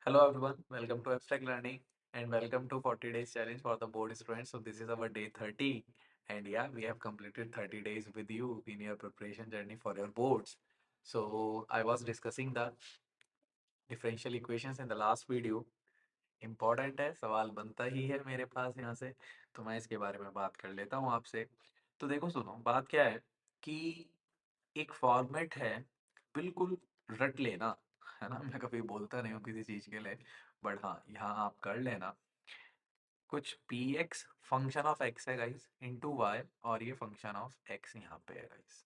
Hello everyone, welcome to Abstract Learning and welcome to 40 days challenge for the board students. So this is our day 30 and yeah, we have completed 30 days with you in your preparation journey for your boards. So I was discussing the differential equations in the last video. Important है, सवाल बनता ही है मेरे पास यहाँ से, तो मैं इसके बारे में बात कर लेता हूँ आपसे। तो देखो सुनो, बात क्या है कि एक फॉर्मेट है, बिल्कुल रट लेना, है ना। मैं कभी बोलता नहीं हूँ किसी चीज़ के लिए, बट हाँ यहाँ आप कर लेना। कुछ P x function of x है गाइस इनटू वाई, और ये फंक्शन ऑफ एक्स यहाँ पे है गाइस।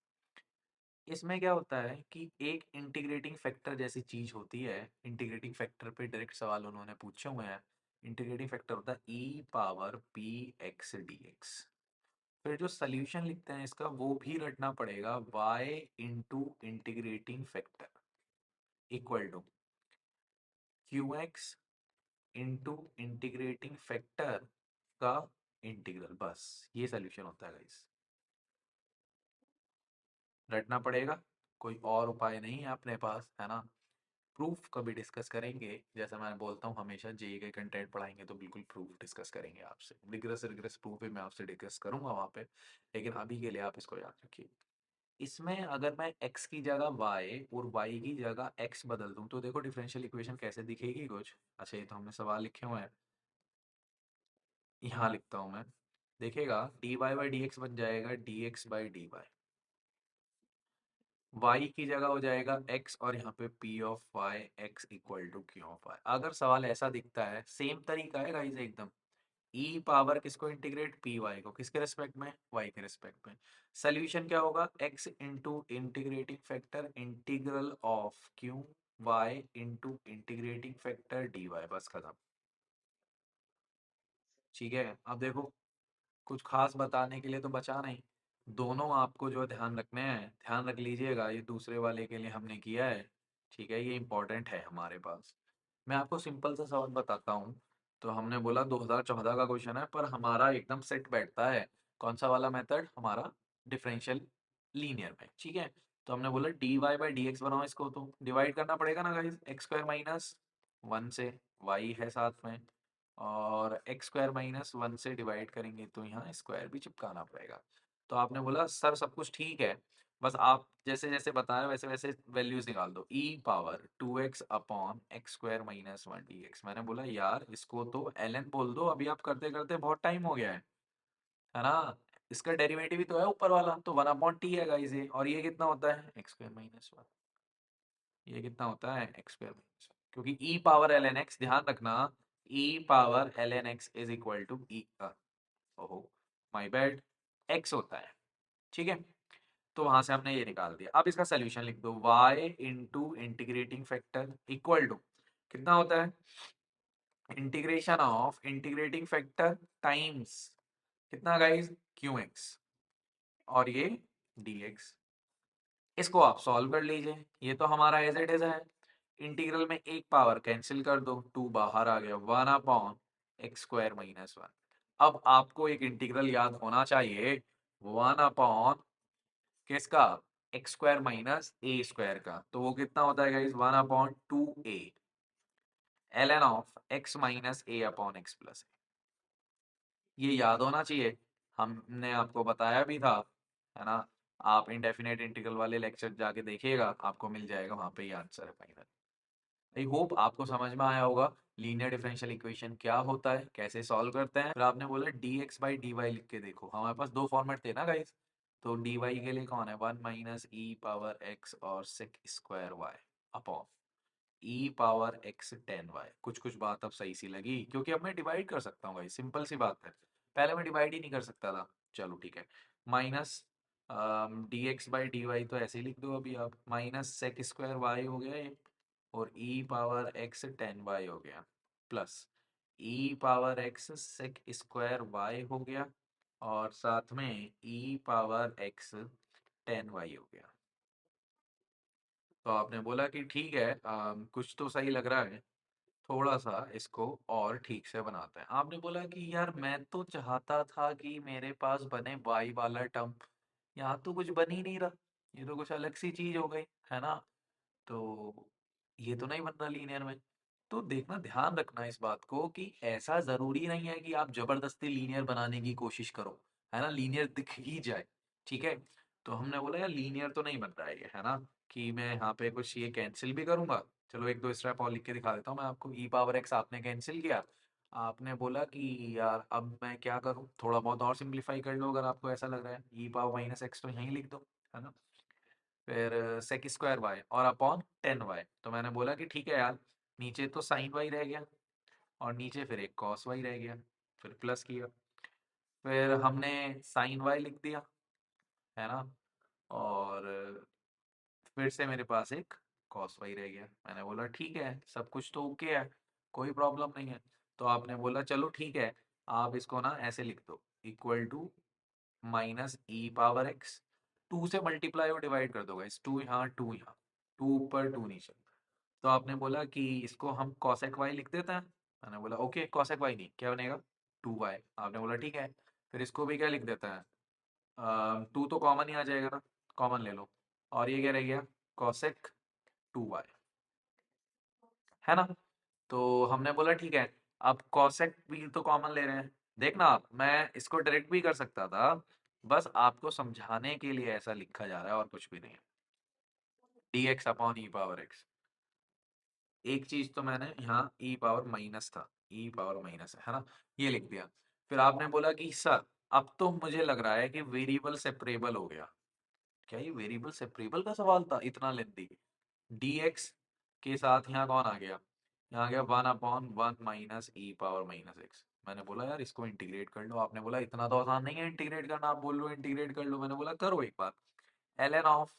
इसमें क्या होता है कि एक इंटीग्रेटिंग फैक्टर जैसी चीज होती है। इंटीग्रेटिंग फैक्टर पे डायरेक्ट सवाल उन्होंने पूछे हुए हैं। इंटीग्रेटिंग फैक्टर होता है e power p x d x. फिर जो सोल्यूशन लिखते हैं इसका वो भी रटना पड़ेगा, y into integrating factor equal to q x into integrating factor का इंटीग्रल। बस ये सोल्यूशन होता है गाइस, रटना पड़ेगा। कोई और उपाय नहीं है अपने पास, है ना। प्रूफ कभी डिस्कस करेंगे, जैसा मैं बोलता हूँ हमेशा, जेई के कंटेंट पढ़ाएंगे तो बिल्कुल प्रूफ डिस्कस करेंगे आपसे। रिग्रेस रिग्रेस प्रूफ भी मैं आपसे डिस्कस करूंगा वहाँ पे, लेकिन अभी के लिए आप इसको याद रखिए। इसमें अगर मैं x की जगह y और y की जगह x बदल दूं तो देखो डिफरेंशियल इक्वेशन कैसे दिखेगी कुछ। अच्छा ये तो हमने सवाल लिखे हुए हैं, यहाँ लिखता हूँ मैं। देखेगा dy बाई डी एक्स बन जाएगा dx by d y. y की जगह हो जाएगा x और यहाँ पे p of y x equal to q of y। अगर सवाल ऐसा दिखता है, सेम तरीका है गाइस एकदम। e पावर किसको इंटीग्रेट, पी वाई को, किसके रिस्पेक्ट में, y के रिस्पेक्ट में। सोल्यूशन क्या होगा, x into integrating factor integral of q y into integrating factor dy। बस खत्म। ठीक है, अब देखो कुछ खास बताने के लिए तो बचा नहीं। दोनों आपको जो ध्यान रखने हैं ध्यान रख लीजिएगा, ये दूसरे वाले के लिए हमने किया है। ठीक है, ये इंपॉर्टेंट है हमारे पास। मैं आपको सिंपल सा सवाल बताता हूँ। तो हमने बोला 2014 का क्वेश्चन है, पर हमारा एकदम सेट बैठता है। कौन सा वाला मेथड हमारा, डिफरेंशियल लीनियर में। ठीक है, तो हमने बोला d y by d x बनाओ, इसको तो डिवाइड करना पड़ेगा ना guys, x square minus one से, वाई है साथ में, और एक्स स्क्वायर माइनस वन से डिवाइड करेंगे तो यहाँ स्क्वायर भी चिपकाना पड़ेगा। तो आपने बोला सर सब कुछ ठीक है, बस आप जैसे जैसे बता रहे हो वैसे वैसे वैल्यूज निकाल दो। E power two x upon x square minus one d x. मैंने बोला यार इसको तो एल एन बोल दो, अभी आप करते करते बहुत टाइम हो गया है ना। इसका डेरिवेटिव ही तो है ऊपर वाला, तो वन अपॉन टी है गाइस ये, और ये कितना होता है एक्स स्क्वायर माइनस वन। ये कितना होता है एक्स स्क्वायर माइनस वन, क्योंकि e power l n x, ध्यान रखना, e power l n x is equal to e, ओहो माय बैड, एक्स होता है। ठीक है, तो वहां से हमने ये निकाल दिया। अब इसका सोल्यूशन लिख दो, y into integrating factor equal to कितना होता है, integration of integrating factor times कितना गाइस, क्यू एक्स, और ये dx। इसको आप सॉल्व कर लीजिए, ये तो हमारा एज इट इज है। इंटीग्रल में एक पावर कैंसिल कर दो, टू बाहर आ गया, one upon x square minus one. अब आपको एक इंटीग्रल याद होना चाहिए, वन अपॉन किसका, x square minus a square का, तो वो कितना होता है guys, one upon two a l n of x minus a upon x plus a. ये याद होना चाहिए, हमने आपको बताया भी था, है ना। आप इंडेफिनेट इंटीग्रल वाले लेक्चर जाके देखिएगा, आपको मिल जाएगा वहां पे ये आंसर है फाइनल। आई होप आपको समझ में आया होगा लीनियर डिफरेंशियल इक्वेशन क्या होता है, कैसे सॉल्व करते हैं। फिर आपने बोला d x by d y लिख के देखो, हमारे पास दो फॉर्मेट थे ना गाइस। तो डी वाई के लिए कौन है, one minus e power x और सेक स्क्वायर वाई अपॉन ई पावर एक्स टेन वाई। कुछ कुछ बात अब सही सी लगी, क्योंकि अब मैं डिवाइड कर सकता हूँ गाइस, सिंपल सी बात है। पहले मैं डिवाइड ही नहीं कर सकता था, चलो ठीक है। Minus d x by d y तो ऐसे ही लिख दो अभी आप, माइनस सेक स्क्वायर वाई हो गया ये, और e power x tan y हो गया, plus e power x sec square y हो गया, और साथ में e power x tan y हो गया। तो आपने बोला कि ठीक है, कुछ तो सही लग रहा है, थोड़ा सा इसको और ठीक से बनाते हैं। आपने बोला कि यार मैं तो चाहता था कि मेरे पास बने वाई वाला टर्म, यहाँ तो कुछ बन ही नहीं रहा, ये तो कुछ अलग सी चीज हो गई, है ना। तो ये तो नहीं बन रहा लीनियर में। तो देखना, ध्यान रखना इस बात को कि ऐसा ज़रूरी नहीं है कि आप ज़बरदस्ती लीनियर बनाने की कोशिश करो, है ना? लीनियर दिख ही जाए, ठीक है? तो हमने बोला यार लीनियर तो नहीं बन रहा है ये, है ना? कि मैं यहाँ पे कुछ ये कैंसिल भी करूँगा। चलो 1-2 स्टेप और लिख के दिखा देता हूँ मैं आपको। ई पावर एक्स आपने कैंसिल किया। आपने बोला कि यार अब मैं क्या करूँ? थोड़ा बहुत और सिम्प्लीफाई कर लो अगर आपको ऐसा लग रहा है। ई पावर माइनस एक्स तो यहीं लिख दो, है ना? फिर सेक स्क्वायर वाई और अपॉन 10 वाई। तो मैंने बोला कि ठीक है यार, नीचे तो साइन वाई रह गया और नीचे फिर एक कॉस वाई रह गया, फिर प्लस किया, फिर हमने साइन वाई लिख दिया, है ना? और फिर से मेरे पास एक कॉस वाई रह गया। मैंने बोला ठीक है, सब कुछ तो ओके है, कोई प्रॉब्लम नहीं है। तो आपने बोला चलो ठीक है, आप इसको ना ऐसे लिख दो, equal to minus e power x. Two से मल्टीप्लाई और डिवाइड कर दो गाइस, टू यहाँ टू यहाँ, टू ऊपर टू नीचे। तो आपने बोला कि इसको हम cosec y लिख देते हैं। मैंने बोला ओके, cosec y नहीं, क्या बनेगा? 2y। आपने बोला ठीक है, फिर इसको भी क्या लिख देते हैं? टू तो कॉमन ही आ जाएगा ना, कॉमन ले लो। और ये क्या रह गया? cosec 2y, है ना? तो हमने बोला ठीक है, अब cosec भी तो कॉमन ले रहे हैं। देखना आप, मैं इसको डायरेक्ट भी कर सकता था, बस आपको समझाने के लिए ऐसा लिखा जा रहा है और कुछ भी नहीं है। dx अपॉन ई पावर एक्स। एक चीज तो मैंने यहाँ ई पावर माइनस था, ई पावर माइनस है ना, ये लिख दिया। फिर आपने बोला कि सर अब तो मुझे लग रहा है कि वेरिएबल सेपरेबल हो गया। क्या ये वेरिएबल सेपरेबल का सवाल था इतना लेंथी? dx के साथ यहाँ कौन आ गया? यहाँ आ गया 1/1 minus e power minus x. मैंने बोला यार इसको इंटीग्रेट कर लो। आपने बोला इतना तो आसान नहीं है इंटीग्रेट करना, आप बोल लो इंटीग्रेट कर लो। मैंने बोला करो एक बार। ln of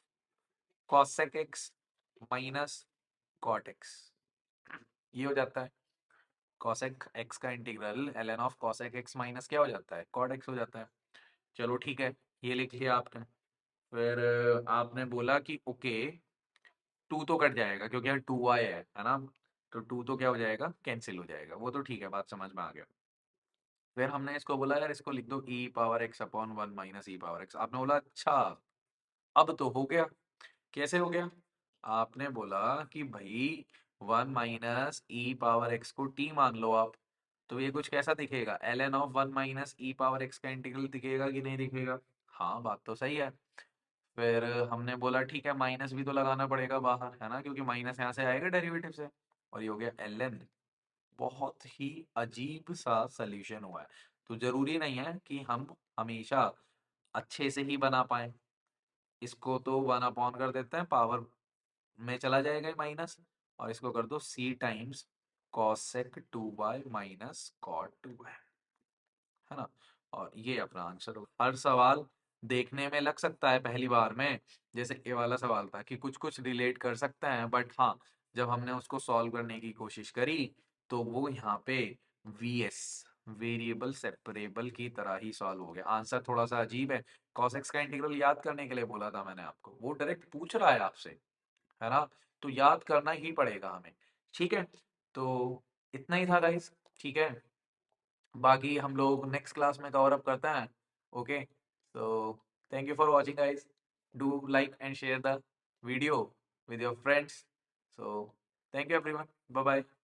cosec x minus cot x, ये हो जाता है। cosec x का integral ln of cosec x minus क्या हो जाता है? cot x हो जाता है। चलो ठीक है, ये लिख लिया आपने। फिर आपने बोला कि ओके, टू तो कट जाएगा क्योंकि यहाँ टू आई है ना? तो टू तो क्या हो जाएगा? कैंसिल हो जाएगा, वो तो ठीक है, बात समझ में आ गया। फिर हमने इसको बोला यार इसको लिख दो e power x upon 1 minus e power x. आपने बोला अच्छा, अब तो हो गया। कैसे हो गया? आपने बोला कि भाई 1 माइनस ई पावर एक्स को टी मान लो आप, तो ये कुछ कैसा दिखेगा? ln of 1 minus e power x का इंटीग्रल दिखेगा कि नहीं दिखेगा? हाँ, बात तो सही है। फिर हमने बोला ठीक है, माइनस भी तो लगाना पड़ेगा बाहर, है ना, क्योंकि माइनस यहाँ से आएगा डेरिवेटिव से। और ये हो गया ln। बहुत ही अजीब सा सोल्यूशन हुआ है। तो जरूरी नहीं है कि हम हमेशा अच्छे से ही बना पाए। इसको तो 1 अपॉन कर देते हैं, पावर में चला जाएगा ये माइनस, और इसको कर दो c times cosec 2y minus cot 2y, है ना? और ये अपना आंसर हो। हर सवाल देखने में लग सकता है पहली बार में, जैसे ये वाला सवाल था, कि कुछ कुछ रिलेट कर सकते हैं, बट हाँ, जब हमने उसको सॉल्व करने की कोशिश करी तो वो यहाँ पे वीएस, वेरिएबल सेपरेबल की तरह ही सॉल्व हो गया। आंसर थोड़ा सा अजीब है। cos x का इंटीग्रल याद करने के लिए बोला था मैंने आपको, वो डायरेक्ट पूछ रहा है आपसे, है ना? तो याद करना ही पड़ेगा हमें, ठीक है? तो इतना ही था गाइस, ठीक है? बाकी हम लोग नेक्स्ट क्लास में कवर अप करते हैं। Okay, so thank you for watching guys. Do like and share the video with your friends. So thank you everyone. Bye bye.